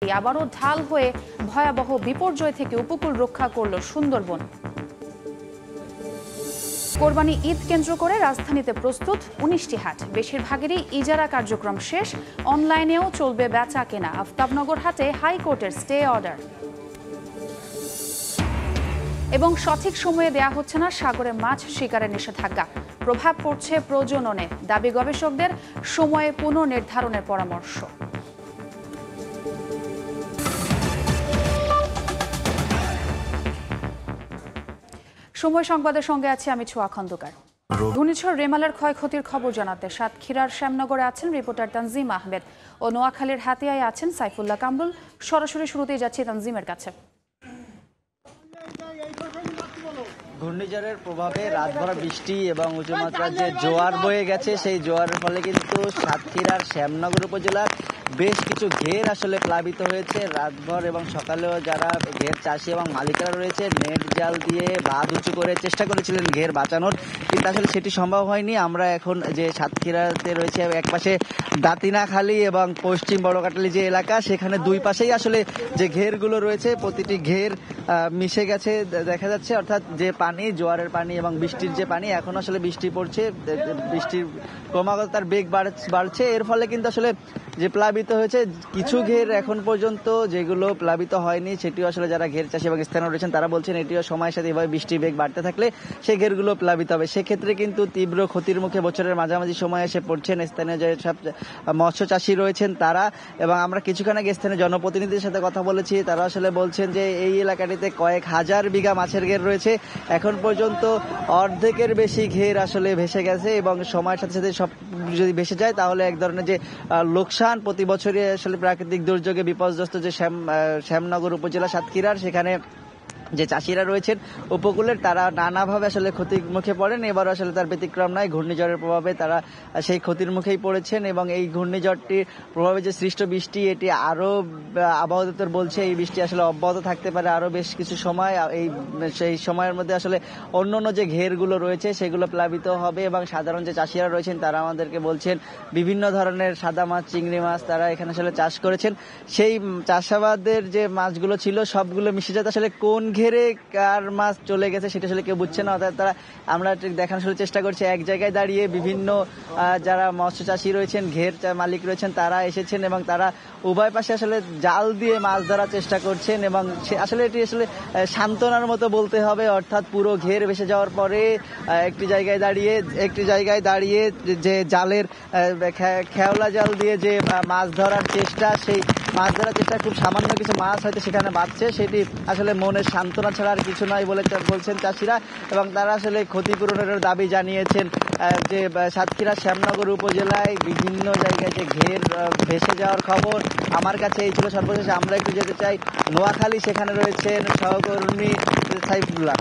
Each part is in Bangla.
আবারও ঢাল হয়ে ভয়াবহ বিপর্যয় থেকে উপকূল রক্ষা করল সুন্দরবন। কোরবানি ঈদ কেন্দ্র করে রাজধানীতে প্রস্তুত ১৯টি হাট, বেশিরভাগেরই ইজারা কার্যক্রম শেষ। অনলাইনেও চলবে বেচা কেনা। আফতাবনগর হাটে হাইকোর্টের স্টে অর্ডার। এবং সঠিক সময়ে দেয়া হচ্ছে না সাগরে মাছ শিকারের নিষেধাজ্ঞা, প্রভাব পড়ছে প্রজননে। দাবি গবেষকদের, সময়ে পুনর্নির্ধারণের পরামর্শ। সময় সংবাদের সঙ্গে আছে আমি ছোঁয়া খন্দকার। ঘূর্ণিঝড় রেমালের ক্ষয়ক্ষতির খবর জানাতে সাতক্ষীরার শ্যামনগরে আছেন রিপোর্টার তানজিম আহমেদ ও নোয়াখালীর হাতিয়ায় আছেন সাইফুল্লাহ কামরুল। সরাসরি শুরুতেই যাচ্ছি তানজিমের কাছে। ঘূর্ণিঝড়ের প্রভাবে রাতভর বৃষ্টি এবং উঁচুমাত্রার যে জোয়ার বয়ে গেছে, সেই জোয়ারের ফলে কিন্তু সাতক্ষীরার শ্যামনগর উপজেলার বেশ কিছু ঘের আসলে প্লাবিত হয়েছে রাতভর, এবং সকালেও যারা ঘের চাষি এবং মালিকরা রয়েছে নেট জাল দিয়ে বাঁধ উঁচু করে চেষ্টা করেছিলেন ঘের বাঁচানোর, কিন্তু আসলে সেটি সম্ভব হয়নি। আমরা এখন যে সাতক্ষীরাতে রয়েছে, একপাশে দাতিনাখালী এবং পশ্চিম বড়কাটালি যে এলাকা, সেখানে দুই পাশেই আসলে যে ঘেরগুলো রয়েছে প্রতিটি ঘের মিশে গেছে দেখা যাচ্ছে, অর্থাৎ যে পানি, জোয়ারের পানি এবং বৃষ্টির যে পানি, এখন আসলে বৃষ্টি পড়ছে, বৃষ্টির ক্রমাগত তার বেগ বাড়ছে। এর ফলে কিন্তু আসলে যে প্লাবিত হয়েছে কিছু ঘের এখন পর্যন্ত যেগুলো প্লাবিত হয়নি, সেটিও আসলে যারা ঘের চাষি এবং স্থানীয় রয়েছেন তারা বলছেন এটিও সময়ের সাথে এভাবে বৃষ্টির বেগ বাড়তে থাকলে সেই ঘেরগুলো প্লাবিত হবে। সেক্ষেত্রে কিন্তু তীব্র ক্ষতির মুখে বছরের মাঝামাঝি সময়ে এসে পড়ছেন স্থানীয় যে সব মৎস্য চাষি রয়েছেন তারা। এবং আমরা কিছুক্ষণ আগে স্থানীয় জনপ্রতিনিধিদের সাথে কথা বলেছি, তারা আসলে বলছেন যে এই এলাকাটিতে কয়েক হাজার বিঘা মাছের ঘের রয়েছে, এখন পর্যন্ত অর্ধেকের বেশি ঘের আসলে ভেসে গেছে, এবং সময়ের সাথে সাথে সব যদি ভেসে যায় তাহলে এক ধরনের যে লোকসান প্রতি বছরই আসলে প্রাকৃতিক দুর্যোগে বিপর্যস্ত যে শ্যামনগর উপজেলা সাতক্ষীরার, সেখানে যে চাষিরা রয়েছেন উপকূলের, তারা নানাভাবে আসলে ক্ষতির মুখে পড়েন। এবার আসলে তার ব্যতিক্রম নয়, ঘূর্ণিঝড়ের প্রভাবে তারা সেই ক্ষতির মুখেই পড়েছেন। এবং এই ঘূর্ণিঝড়টির প্রভাবে যে সৃষ্ট বৃষ্টি, এটি আরও আবহাওয়া দপ্তর বলছে এই বৃষ্টি আসলে অব্যাহত থাকতে পারে আরও বেশ কিছু সময়। সেই সময়ের মধ্যে আসলে অন্য যে ঘেরগুলো রয়েছে সেগুলো প্লাবিত হবে। এবং সাধারণ যে চাষিরা রয়েছেন তারা আমাদেরকে বলছেন বিভিন্ন ধরনের সাদা মাছ, চিংড়ি মাছ তারা এখানে আসলে চাষ করেছেন। সেই চাষাবাদের যে মাছগুলো ছিল সবগুলো মিশে যাতে আসলে কোন ঘেরে কার মাছ চলে গেছে সেটা আসলে কেউ বুঝছে না। অর্থাৎ তারা, আমরা দেখানোর চেষ্টা করছি, এক জায়গায় দাঁড়িয়ে বিভিন্ন যারা মৎস্য চাষী রয়েছেন, ঘের মালিক রয়েছেন, তারা এসেছেন এবং তারা উভয় পাশে আসলে জাল দিয়ে মাছ ধরার চেষ্টা করছেন। এবং আসলে এটি আসলে সান্ত্বনার মতো বলতে হবে, অর্থাৎ পুরো ঘের ভেসে যাওয়ার পরে একটি জায়গায় দাঁড়িয়ে যে জালের খেওলা জাল দিয়ে যে মাছ ধরার চেষ্টা, সেই মাছ ধরার চেষ্টা খুব সামান্য কিছু মাছ হয়তো সেখানে বাঁচছে, সেটি আসলে মনের সান্ত্বনা ছাড়া আর কিছু নয় বলে বলছেন চাষিরা। এবং তারা আসলে ক্ষতিপূরণের দাবি জানিয়েছেন। যে সাতক্ষীরা শ্যামনগর উপজেলায় বিভিন্ন জায়গায় যে ঘের ভেসে যাওয়ার খবর, আমার কাছে এই ছিল সর্বশেষ। আমরা একটু যেতে চাই নোয়াখালী, সেখানে রয়েছেন সহকর্মী সাইফুল্লাহ।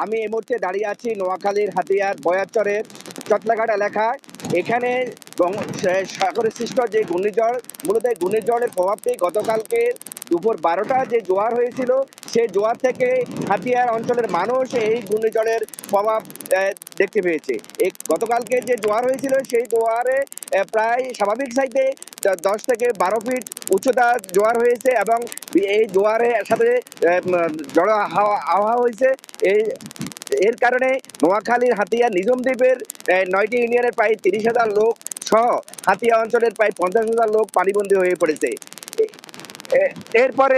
আমি এই মুহূর্তে দাঁড়িয়ে আছি নোয়াখালীর হাতিয়ার বয়ারচরের চটলাঘাট এলাকায়। এখানে সাগরে সৃষ্ট যে ঘূর্ণিঝড়, মূলত ঘূর্ণিঝড়ের প্রভাবটি গতকালকে দুপুর 12টা যে জোয়ার হয়েছিল, সেই জোয়ার থেকে হাতিয়ার অঞ্চলের মানুষ এই ঘূর্ণিঝড়ের প্রভাব দেখতে পেয়েছে। এই গতকালকে যে জোয়ার হয়েছিল সেই জোয়ারে প্রায় স্বাভাবিক চাইতে 10 থেকে 12 ফিট উচ্চতা জোয়ার হয়েছে, এবং এই জোয়ারের সাথে জড় আবহাওয়া হয়েছে। এর কারণে নোয়াখালীর হাতিয়া নিঝুম দ্বীপের 9টি ইউনিয়নের প্রায় 30,000 লোক সহ হাতিয়া অঞ্চলের প্রায় 50,000 লোক পানিবন্দী হয়ে পড়েছে। এরপর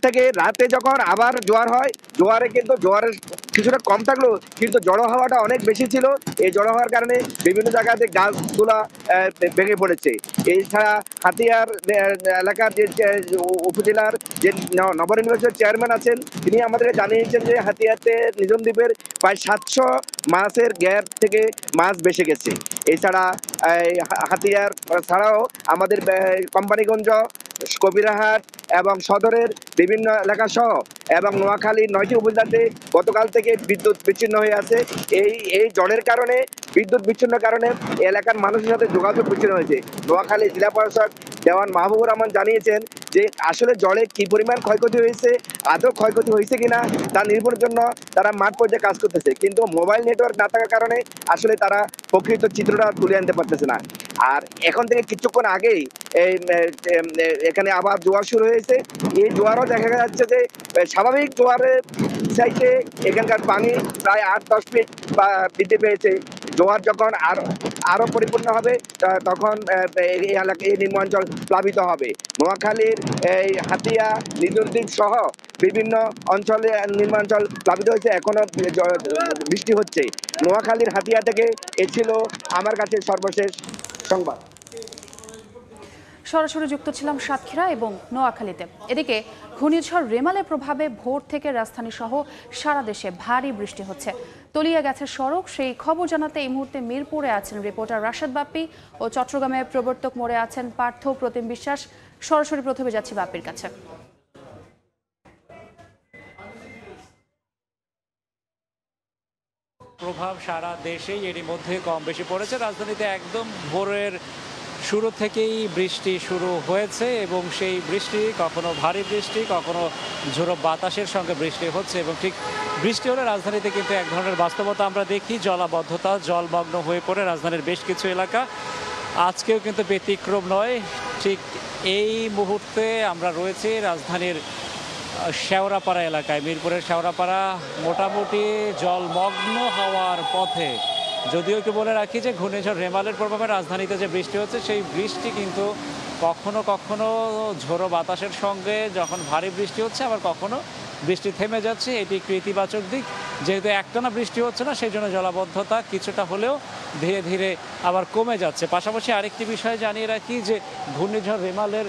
থেকে রাতে যখন আবার জোয়ার হয়, জোয়ারে কিন্তু জোয়ারের কিছুটা কম থাকলেও কিন্তু জড়ো হাওয়াটা অনেক বেশি ছিল। এই জড়ো হওয়ার কারণে বিভিন্ন জায়গাতে গাছগুলা ভেঙে পড়েছে। এছাড়া হাতিয়ার এলাকার যে উপজেলার যে নবনির্বাচিত চেয়ারম্যান আছেন, তিনি আমাদেরকে জানিয়েছেন যে হাতিয়াতে নিঝুম দ্বীপের প্রায় 700 মাছের গ্যাপ থেকে মাছ ভেসে গেছে। এছাড়া হাতিয়ার ছাড়াও আমাদের কোম্পানিগঞ্জ, কবিরাহাট এবং সদরের বিভিন্ন এলাকা সহ এবং নোয়াখালীর 9টি উপজেলাতে গতকাল থেকে বিদ্যুৎ বিচ্ছিন্ন হয়ে আছে। এই ঝড়ের কারণে, বিদ্যুৎ বিচ্ছিন্নের কারণে এলাকার মানুষের সাথে যোগাযোগ বিচ্ছিন্ন হয়েছে। নোয়াখালী জেলা প্রশাসক দেওয়ান মাহবুবুর রহমান জানিয়েছেন যে আসলে জলে কি পরিমাণ ক্ষয়ক্ষতি হয়েছে, আদৌ ক্ষয়ক্ষতি হয়েছে কিনা তা নির্ভরের জন্য তারা মাঠ পর্যায়ে কাজ করতেছে, কিন্তু মোবাইল নেটওয়ার্ক না থাকার কারণে আসলে তারা প্রকৃত চিত্রটা তুলে আনতে পারতেছে না। আর এখন থেকে কিছুক্ষণ আগেই এই এখানে আবার জোয়ার শুরু হয়েছে। এই জোয়ারও দেখা যাচ্ছে যে স্বাভাবিক জোয়ারের চাইতে এখানকার পানি প্রায় 8-10 ফিট বৃদ্ধি পেয়েছে। জোয়ার যখন আরো পরিপূর্ণ হবে তখন এই এলাকা, এই নিম্নাঞ্চল প্লাবিত হবে। নোয়াখালীর এই হাতিয়া, নিদুরদ্বীপ সহ বিভিন্ন অঞ্চলে নিম্নাঞ্চল প্লাবিত হয়েছে, এখনো বৃষ্টি হচ্ছে। নোয়াখালীর হাতিয়া থেকে এ ছিল আমার কাছে সর্বশেষ সংবাদ। সরাসরি যুক্ত ছিলাম সাতক্ষীরা এবং নোয়াখালীতে। এদিকে ঘূর্ণিঝড় রেমালের প্রভাবে ভোর থেকে রাজধানী সহ সারা দেশে ভারী বৃষ্টি হচ্ছে, তলিয়ে গেছে সড়ক। সেই খবর জানাতে এই মুহূর্তে মিরপুরে আছেন রিপোর্টার রাশেদ বাপ্পি ও চট্টগ্রামে প্রবর্তক মোড়ে আছেন পার্থ প্রতিম বিশ্বাস। সরাসরি প্রথমে যাচ্ছি বাপ্পির কাছে। প্রভাব সারা দেশেই এরই মধ্যে কম বেশি পড়েছে। রাজধানীতে একদম ভোরের শুরু থেকেই বৃষ্টি শুরু হয়েছে এবং সেই বৃষ্টি কখনো ভারী বৃষ্টি, কখনো ঝোড়ো বাতাসের সঙ্গে বৃষ্টি হচ্ছে। এবং ঠিক বৃষ্টি হলে রাজধানীতে কিন্তু এক ধরনের বাস্তবতা আমরা দেখি, জলাবদ্ধতা, জলমগ্ন হয়ে পড়ে রাজধানীর বেশ কিছু এলাকা। আজকেও কিন্তু ব্যতিক্রম নয়। ঠিক এই মুহূর্তে আমরা রয়েছি রাজধানীর শেওড়াপাড়া এলাকায়। মিরপুরের শেওড়াপাড়া মোটামুটি জলমগ্ন হওয়ার পথে। যদিও একটু বলে রাখি যে ঘূর্ণিঝড় রেমালের প্রভাবে রাজধানীতে যে বৃষ্টি হচ্ছে, সেই বৃষ্টি কিন্তু কখনো কখনো ঝোড়ো বাতাসের সঙ্গে যখন ভারী বৃষ্টি হচ্ছে, আবার কখনো বৃষ্টি থেমে যাচ্ছে। এটি একটু ইতিবাচক দিক। যেহেতু একটানা বৃষ্টি হচ্ছে না, সেই জন্য জলাবদ্ধতা কিছুটা হলেও ধীরে ধীরে আবার কমে যাচ্ছে। পাশাপাশি আরেকটি বিষয় জানিয়ে রাখি যে ঘূর্ণিঝড় রেমালের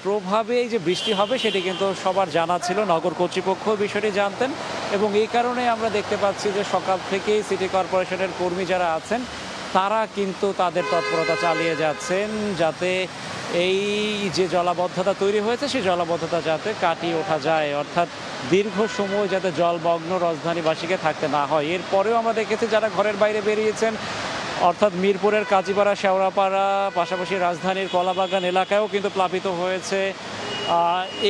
প্রভাবে যে বৃষ্টি হবে সেটি কিন্তু সবার জানা ছিল, নগর কর্তৃপক্ষ বিষয়টি জানতেন এবং এই কারণে আমরা দেখতে পাচ্ছি যে সকাল থেকেই সিটি কর্পোরেশনের কর্মী যারা আছেন তারা কিন্তু তাদের তৎপরতা চালিয়ে যাচ্ছেন যাতে এই যে জলাবদ্ধতা তৈরি হয়েছে সেই জলাবদ্ধতা যাতে কাটিয়ে ওঠা যায়, অর্থাৎ দীর্ঘ সময় যাতে জলমগ্ন রাজধানীবাসীকে থাকতে না হয়। এরপরেও আমরা দেখেছি যারা ঘরের বাইরে বেরিয়েছেন, অর্থাৎ মিরপুরের কাজীপাড়া, শেওড়াপাড়া, পাশাপাশি রাজধানীর কলাবাগান এলাকায়ও কিন্তু প্লাবিত হয়েছে।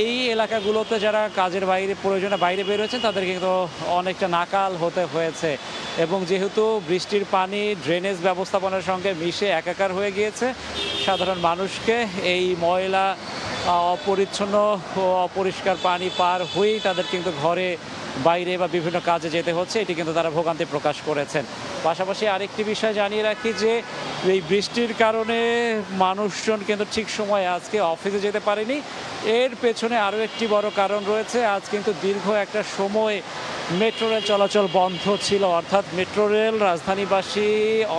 এই এলাকাগুলোতে যারা কাজের বাইরে প্রয়োজনে বাইরে বের হয়েছেন তাদের কিন্তু অনেকটা নাকাল হতে হয়েছে এবং যেহেতু বৃষ্টির পানি ড্রেনেজ ব্যবস্থাপনার সঙ্গে মিশে একাকার হয়ে গিয়েছে, সাধারণ মানুষকে এই ময়লা, অপরিচ্ছন্ন ও অপরিষ্কার পানি পার হয়েই তাদের কিন্তু ঘরে বাইরে বা বিভিন্ন কাজে যেতে হচ্ছে। এটি কিন্তু তারা ভোগান্তি প্রকাশ করেছেন। পাশাপাশি আরেকটি বিষয় জানিয়ে রাখি যে এই বৃষ্টির কারণে মানুষজন কিন্তু ঠিক সময়ে আজকে অফিসে যেতে পারেনি। এর পেছনে আরও একটি বড় কারণ রয়েছে। আজ কিন্তু দীর্ঘ একটা সময় মেট্রো রেল চলাচল বন্ধ ছিল, অর্থাৎ মেট্রো রেল রাজধানীবাসী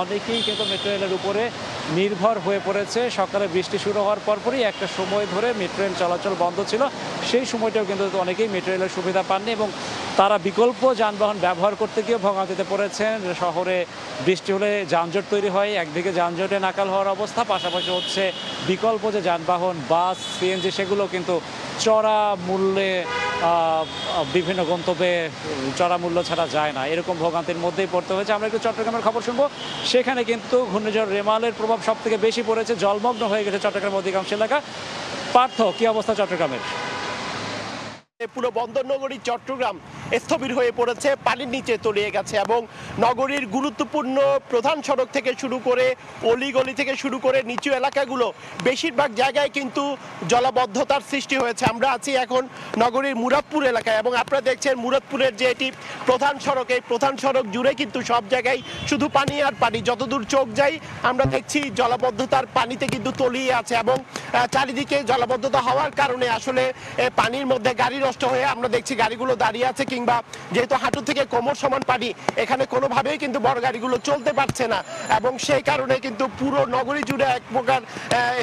অনেকেই কিন্তু মেট্রো রেলের উপরে নির্ভর হয়ে পড়েছে। সকালে বৃষ্টি শুরু হওয়ার পরপরই একটা সময় ধরে মেট্রো রেল চলাচল বন্ধ ছিল, সেই সময়টাও কিন্তু অনেকেই মেট্রো রেলের সুবিধা পাননি এবং তারা বিকল্প যানবাহন ব্যবহার করতে গিয়ে ভোগান্তিতে পড়েছেন। শহরে বৃষ্টি হলে যানজট তৈরি হয়, একদিকে যানজটে নাকাল হওয়ার অবস্থা, পাশাপাশি হচ্ছে বিকল্প যে যানবাহন বাস, সিএনজি সেগুলো কিন্তু চড়া মূল্যে বিভিন্ন গন্তব্যে চড়া মূল্য ছাড়া যায় না, এরকম ভোগান্তির মধ্যেই পড়তে হয়েছে। আমরা একটু চট্টগ্রামের খবর শুনবো। সেখানে কিন্তু ঘূর্ণিঝড় রেমালের প্রভাব সব থেকে বেশি পড়েছে, জলমগ্ন হয়ে গেছে চট্টগ্রামের অধিকাংশ এলাকা। পার্থ, কি অবস্থা চট্টগ্রামের? পুরো বন্দর নগরী চট্টগ্রাম স্থবির হয়ে পড়েছে, পানির নিচে তলিয়ে গেছে এবং নগরীর গুরুত্বপূর্ণ প্রধান সড়ক থেকে শুরু করে অলিগলি থেকে শুরু করে নিচু এলাকাগুলো বেশিরভাগ জায়গায় কিন্তু জলাবদ্ধতার সৃষ্টি হয়েছে। আমরা আছি এখন নগরীর মুরাদপুর এলাকায় এবং আপনারা দেখছেন মুরাদপুরের যে এটি প্রধান সড়ক, এই প্রধান সড়ক জুড়ে কিন্তু সব জায়গায় শুধু পানি আর পানি। যতদূর চোখ যাই আমরা দেখছি জলাবদ্ধতার পানিতে কিন্তু তলিয়ে আছে এবং চারিদিকে জলাবদ্ধতা হওয়ার কারণে আসলে পানির মধ্যে গাড়ি নষ্ট হয়ে আমরা দেখছি গাড়িগুলো দাঁড়িয়ে আছে, কিংবা যেহেতু হাঁটু থেকে কোমর সমান পানি, এখানে কোনোভাবেই কিন্তু বড় গাড়িগুলো চলতে পারছে না এবং সেই কারণে কিন্তু পুরো নগরী জুড়ে এক প্রকার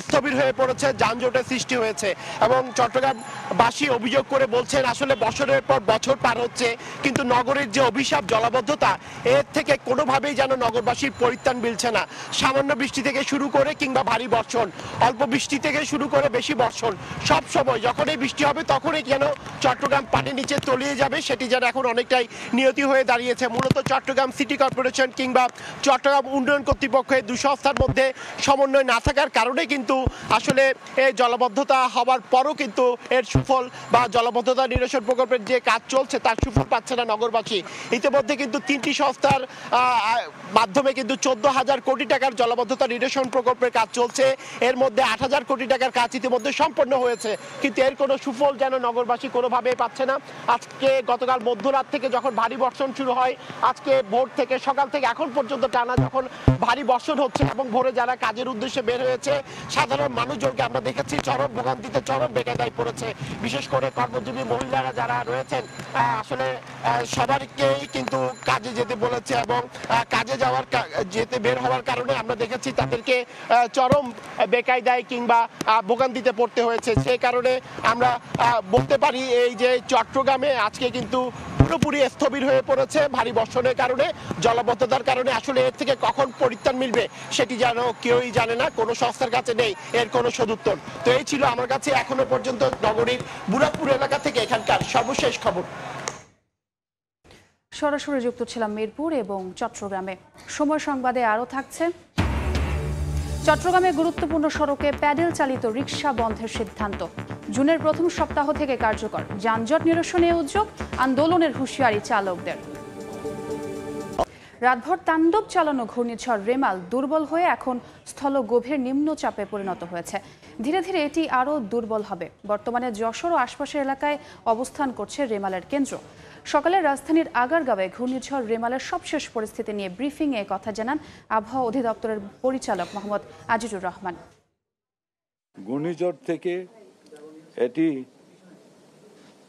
স্থবির হয়ে পড়েছে, যানজটের সৃষ্টি হয়েছে। এবং চট্টগ্রামবাসী অভিযোগ করে বলছেন আসলে বছরের পর বছর পার হচ্ছে কিন্তু নগরের যে অভিশাপ জলাবদ্ধতা, এর থেকে কোনোভাবেই যেন নগরবাসীর পরিত্রাণ মিলছে না। সামান্য বৃষ্টি থেকে শুরু করে কিংবা ভারী বর্ষণ, অল্প বৃষ্টি থেকে শুরু করে বেশি বর্ষণ, সব সময় যখনই বৃষ্টি হবে তখনই যেন চট্টগ্রাম পানির নিচে তলিয়ে যাবে, সেটা সেটি যেন এখন অনেকটাই নিয়তি হয়ে দাঁড়িয়েছে। মূলত চট্টগ্রাম সিটি কর্পোরেশন কিংবা চট্টগ্রাম উন্নয়ন কর্তৃপক্ষের দুই সংস্থার মধ্যে সমন্বয় না থাকার কারণে কিন্তু আসলে এই জলাবদ্ধতা হওয়ার পরও কিন্তু এর সুফল বা জলাবদ্ধতা নিরসন প্রকল্পের যে কাজ চলছে তার সুফল পাচ্ছে না নগরবাসী। ইতিমধ্যে কিন্তু 3টি সংস্থার মাধ্যমে কিন্তু 14,000 কোটি টাকার জলাবদ্ধতা নিরসন প্রকল্পের কাজ চলছে। এর মধ্যে 8,000 কোটি টাকার কাজ ইতিমধ্যে সম্পন্ন হয়েছে, কিন্তু এর কোনো সুফল যেন নগরবাসী কোনোভাবেই পাচ্ছে না। আজকে গতকাল মধ্যরাত থেকে যখন ভারী বর্ষণ শুরু হয়, আজকে ভোর থেকে সকাল থেকে এখন পর্যন্ত টানা যখন ভারী বর্ষণ হচ্ছে এবং ভোরে যারা কাজের উদ্দেশ্যে বের হয়েছে সাধারণ মানুষজনকে আমরা দেখেছি চরম ভোগান্তিতে চরম বেকায়দায় পড়েছে। বিশেষ করে কর্মজীবী মহিলারা যারা রয়েছেন আসলে সবাইকেই কিন্তু কাজে যেতে বলেছে এবং কাজে যেতে বের হওয়ার কারণে আমরা দেখেছি তাদেরকে চরম বেকায়দায় কিংবা ভোগান্তিতে পড়তে হয়েছে। সেই কারণে আমরা বলতে পারি এই যে চট্টগ্রামে আজকে কিন্তু পুরোপুরি স্থবির হয়ে পড়েছে ভারী বর্ষণের কারণে, জলাবদ্ধতার কারণে। আসলে এর থেকে কখন পরিত্রাণ মিলবে সেটি যেন কেউই জানে না, কোনো সংস্থার কাছে নেই এর কোনো সদুত্তর। তো এই ছিল আমার কাছে এখনো পর্যন্ত নগরীর বুড়াপুর এলাকা থেকে এখানকার সর্বশেষ খবর। সরাসরি যুক্ত ছিলাম মিরপুর এবং চট্টগ্রামে। সময় সংবাদে আরও থাকছে, চট্টগ্রামে গুরুত্বপূর্ণ সড়কে প্যাডেল চালিত রিকশা বন্ধের সিদ্ধান্ত জুনের প্রথম সপ্তাহ থেকে কার্যকর। যানজট নিরসনে উদ্যোগ, আন্দোলনের হুঁশিয়ারি চালকদের। রাতভর তাণ্ডব চালানো ঘূর্ণিঝড় রেমাল দুর্বল হয়ে এখন স্থল গভীর নিম্নচাপে পরিণত হয়েছে। ধীরে ধীরে এটি আরও দুর্বল হবে। বর্তমানে যশোর ও আশপাশের এলাকায় অবস্থান করছে রেমালের কেন্দ্র। সকালে রাজধানীর আগারগাঁওয়ে ঘূর্ণিঝড় রেমালের সবশেষ পরিস্থিতি নিয়ে ব্রিফিংয়ে কথা জানান আবহাওয়া অধিদপ্তরের পরিচালক মোহাম্মদ আজিজুর রহমান। ঘূর্ণিঝড় থেকে এটি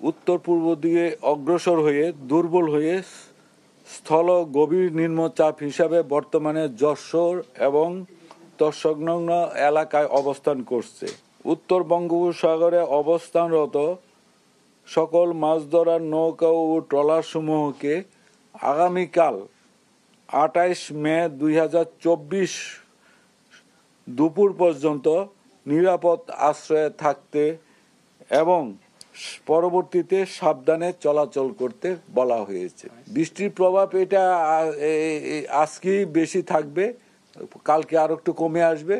উত্তর পূর্ব দিকে অগ্রসর হয়ে দুর্বল হয়ে স্থল গভীর নিম্নচাপ হিসাবে বর্তমানে যশোর এবং তৎসংলগ্ন এলাকায় অবস্থান করছে। উত্তর বঙ্গোপসাগরে অবস্থানরত সকল মাছ ধরার নৌকা ও ট্রলার সমূহকে আগামীকাল 28 মে 2024 দুপুর পর্যন্ত নিরাপদ আশ্রয়ে থাকতে এবং পরবর্তীতে সাবধানে চলাচল করতে বলা হয়েছে। বৃষ্টির প্রভাব এটা আজকেই বেশি থাকবে, কালকে আরো একটু কমে আসবে।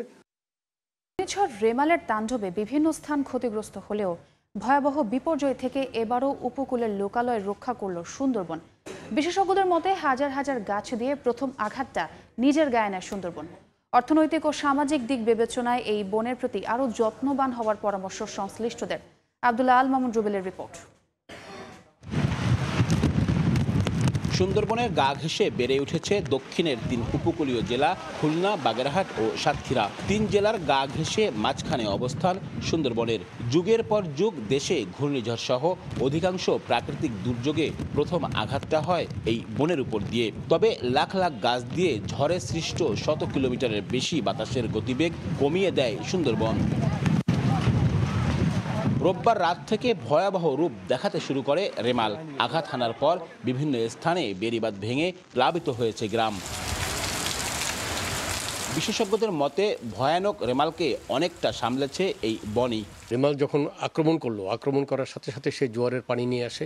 ঘূর্ণিঝড় রেমালের তাণ্ডবে বিভিন্ন স্থান ক্ষতিগ্রস্ত হলেও ভয়াবহ বিপর্যয় থেকে এবারও উপকূলের লোকালয় রক্ষা করল সুন্দরবন। বিশেষজ্ঞদের মতে হাজার হাজার গাছ দিয়ে প্রথম আঘাতটা নিজের গায়ে নেয় সুন্দরবন। অর্থনৈতিক ও সামাজিক দিক বিবেচনায় এই বনের প্রতি আরও যত্নবান হওয়ার পরামর্শ সংশ্লিষ্টদের। আব্দুল্লাহ আল মামুন রুবেলের রিপোর্ট। সুন্দরবনের গা ঘেঁষে বেড়ে উঠেছে দক্ষিণের 3 উপকূলীয় জেলা খুলনা, বাগেরহাট ও সাতক্ষীরা। 3 জেলার গা ঘেঁষে মাঝখানে অবস্থান সুন্দরবনের। যুগের পর যুগ দেশে ঘূর্ণিঝড় সহ অধিকাংশ প্রাকৃতিক দুর্যোগে প্রথম আঘাতটা হয় এই বনের উপর দিয়ে। তবে লাখ লাখ গাছ দিয়ে ঝড়ে সৃষ্ট শত কিলোমিটারের বেশি বাতাসের গতিবেগ কমিয়ে দেয় সুন্দরবন। রোববার রাত থেকে ভয়াবহ রূপ দেখাতে শুরু করে রেমাল। আঘাত হানার পর বিভিন্ন স্থানে বেড়িবাঁধ ভেঙে প্লাবিত হয়েছে গ্রাম। বিশেষজ্ঞদের মতে ভয়ানক রেমালকে অনেকটা সামলেছে এই বনই। রেমাল যখন আক্রমণ করার সাথে সাথে সে জোয়ারের পানি নিয়ে আসে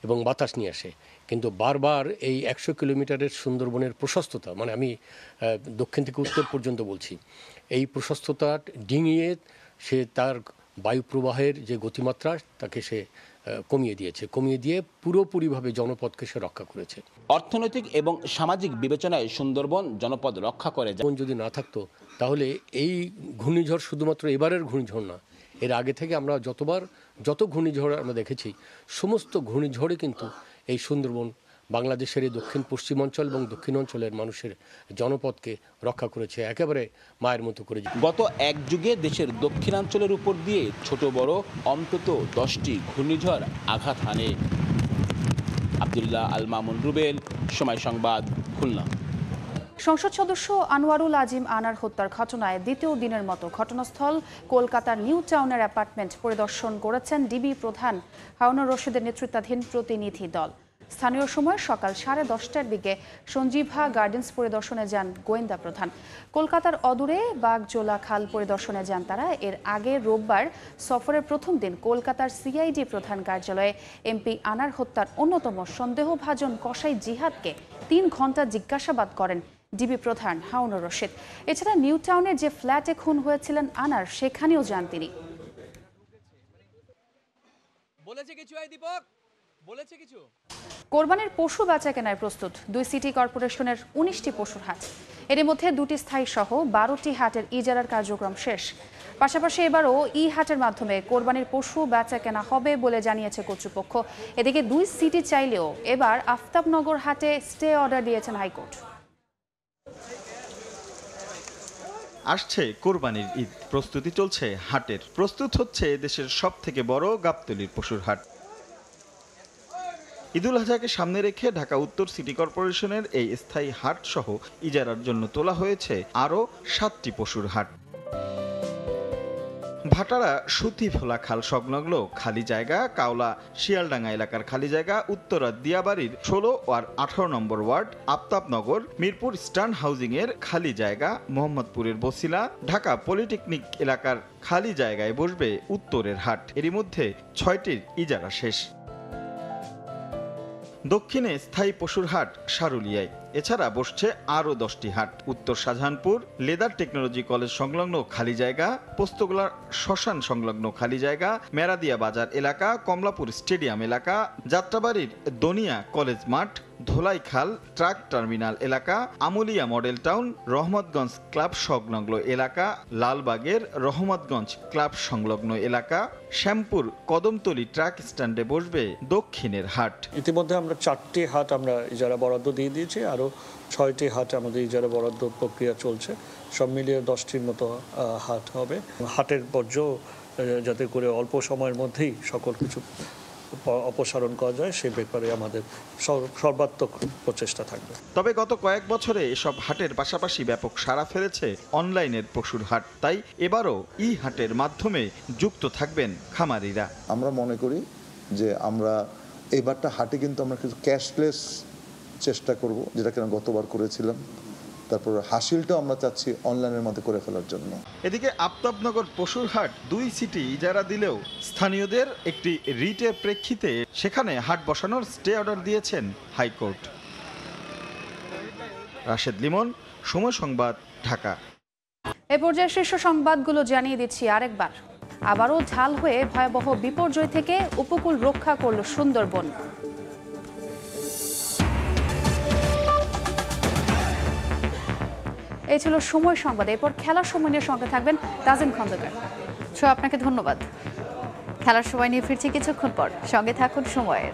এবং বাতাস নিয়ে আসে, কিন্তু বারবার এই 100 কিলোমিটারের সুন্দরবনের প্রশস্ততা, মানে আমি দক্ষিণ থেকে উত্তর পর্যন্ত বলছি, এই প্রশস্ততা ডিঙিয়ে সে তার বায়ু প্রবাহের যে গতিমাত্রা তাকে সে কমিয়ে দিয়ে পুরোপুরিভাবে জনপদকে সে রক্ষা করেছে। অর্থনৈতিক এবং সামাজিক বিবেচনায় সুন্দরবন জনপদ রক্ষা করে। যেমন যদি না থাকতো তাহলে এই ঘূর্ণিঝড় শুধুমাত্র এবারের ঘূর্ণিঝড় না, এর আগে থেকে আমরা যত ঘূর্ণিঝড় আমরা দেখেছি সমস্ত ঘূর্ণিঝড়ে কিন্তু এই সুন্দরবন বাংলাদেশের এই দক্ষিণ পশ্চিমাঞ্চল এবং দক্ষিণ অঞ্চলের মানুষের জনপদকে রক্ষা করেছে একেবারে মায়ের মতো করে। গত এক যুগে দেশের দক্ষিণাঞ্চলের উপর দিয়ে ছোট বড় অন্তত 10টি ঘূর্ণিঝড় আঘাত হানে। আব্দুল্লাহ আল মামুন রুবেল, সময় সংবাদ, খুলনা। সংসদ সদস্য আনোয়ারুল আজিম আনার হত্যার ঘটনায় দ্বিতীয় দিনের মতো ঘটনাস্থল কলকাতার নিউ টাউনের অ্যাপার্টমেন্ট পরিদর্শন করেছেন ডিবি প্রধান হারুনুর রশিদের নেতৃত্বাধীন প্রতিনিধি দল। স্থানীয় সময় সকাল 10:30টার দিকে সঞ্জীভা গার্ডেন্স পরিদর্শনে যান গোয়েন্দা প্রধান। কলকাতার অদূরে বাগজোলা খাল পরিদর্শনে যান তারা। এর আগে রোববার সফরের প্রথম দিন কলকাতার সিআইডি প্রধান কার্যালয়ে এমপি আনার হত্যার অন্যতম সন্দেহভাজন কসাই জিহাদকে 3 ঘন্টা জিজ্ঞাসাবাদ করেন ডিবি প্রধান হারুনুর রশিদ। এছাড়া নিউ টাউনের যে ফ্ল্যাটে খুন হয়েছিলেন আনার, সেখানেও যান তিনি। কোরবানির পশু বেচাকেনায় প্রস্তুত 2 সিটি কর্পোরেশনের 19টি পশুর হাট। এর মধ্যে 2টি স্থায়ী সহ 12টি হাটের ইজারার কার্যক্রম শেষ। পাশাপাশি এবারও হাটের মাধ্যমে কোরবানির পশু বেচাকেনা হবে বলে জানিয়েছে কর্তৃপক্ষ। এদিকে 2 সিটি চাইলেও এবার আফতাবনগর হাটে স্টে অর্ডার দিয়েছেন হাইকোর্ট। আসছে কোরবানির ঈদ, প্রস্তুতি চলছে হাটের। প্রস্তুত হচ্ছে দেশের সবথেকে বড় গাবতলীর পশুর হাট। ঈদুল আজহাকে সামনে রেখে ঢাকা উত্তর সিটি কর্পোরেশনের এই স্থায়ী হাট সহ ইজারার জন্য তোলা হয়েছে আরও 7টি পশুর হাট। ভাটারা সুতিভোলা খাল সংলগ্ন খালি জায়গা, কাওলা শিয়ালডাঙ্গা এলাকার খালি জায়গা, উত্তরা দিয়াবাড়ির 16 আর 18 নম্বর ওয়ার্ড, আফতাবনগর, মিরপুর স্টান হাউজিং এর খালি জায়গা, মোহাম্মদপুরের বসিলা, ঢাকা পলিটেকনিক এলাকার খালি জায়গায় বসবে উত্তরের হাট। এরই মধ্যে 6টির ইজারা শেষ। দক্ষিণে স্থায়ী পশুর হাট সারুলিয়ায়। এছাড়া বসছে আরও 10টি হাট। উত্তর শাহজাহানপুর লেদার টেকনোলজি কলেজ সংলগ্ন খালি জায়গা, পোস্তগোলার শ্মশান সংলগ্ন খালি জায়গা, মেরাদিয়া বাজার এলাকা, কমলাপুর স্টেডিয়াম এলাকা, যাত্রাবাড়ির দনিয়া কলেজ মাঠ, ধোলাইখাল ট্রাক টার্মিনাল এলাকা, Amulia model town, Rahmatganj club সংলগ্ন এলাকা, লালবাগের রহমতগঞ্জ ক্লাব সংলগ্ন এলাকা, শ্যামপুর কদমতলী ট্রাক স্ট্যান্ডে বসবে দক্ষিণের হাট। ইতিমধ্যে আমরা 4টি হাট আমরা ইজারা বরাদ্দ দিয়ে দিয়েছি, আরও 6টি হাট আমাদের ইজারা বরাদ্দ প্রক্রিয়া চলছে। সব মিলিয়ে 10টির মতো হাট হবে। হাটের বর্জ্য যাতে করে অল্প সময়ের মধ্যেই সকল কিছু অপসারণ করা যায় সে ব্যাপারে আমাদের সর্বাত্মক প্রচেষ্টা থাকবে। তবে গত কয়েক বছরে এসব হাটের পাশাপাশি ব্যাপক সাড়া ফেলেছে অনলাইনের পশুর হাট। তাই এবারও হাটের মাধ্যমে যুক্ত থাকবেন খামারিরা। আমরা মনে করি যে আমরা এবারটা হাটে কিন্তু আমরা কিছু ক্যাশলেস চেষ্টা করব, যেটা কিনা গতবার করেছিলাম। তারপর হাসিলটাও আমরা চাচ্ছি অনলাইনের মধ্যে করে ফেলার জন্য। এদিকে আফতাবনগর পশুর হাট 2 সিটি ইজারা দিলেও স্থানীয়দের একটি রিটের প্রেক্ষিতে সেখানে হাট বসানোর স্টে অর্ডার দিয়েছেন হাইকোর্ট। রাশেদ লিমন, সময় সংবাদ, ঢাকা। এ পর্যায়ে শীর্ষ সংবাদগুলো জানিয়ে দিচ্ছি আরেকবার। আবারও ঢাল হয়ে ভয়াবহ বিপর্যয় থেকে উপকূল রক্ষা করল সুন্দরবন। এই ছিল সময় সংবাদ। এরপর খেলার সময় নিয়ে সঙ্গে থাকবেন তাজিম খন্দকার। আপনাকে ধন্যবাদ। খেলার সময় নিয়ে ফিরছি কিছুক্ষণ পর, সঙ্গে থাকুন সময়ের।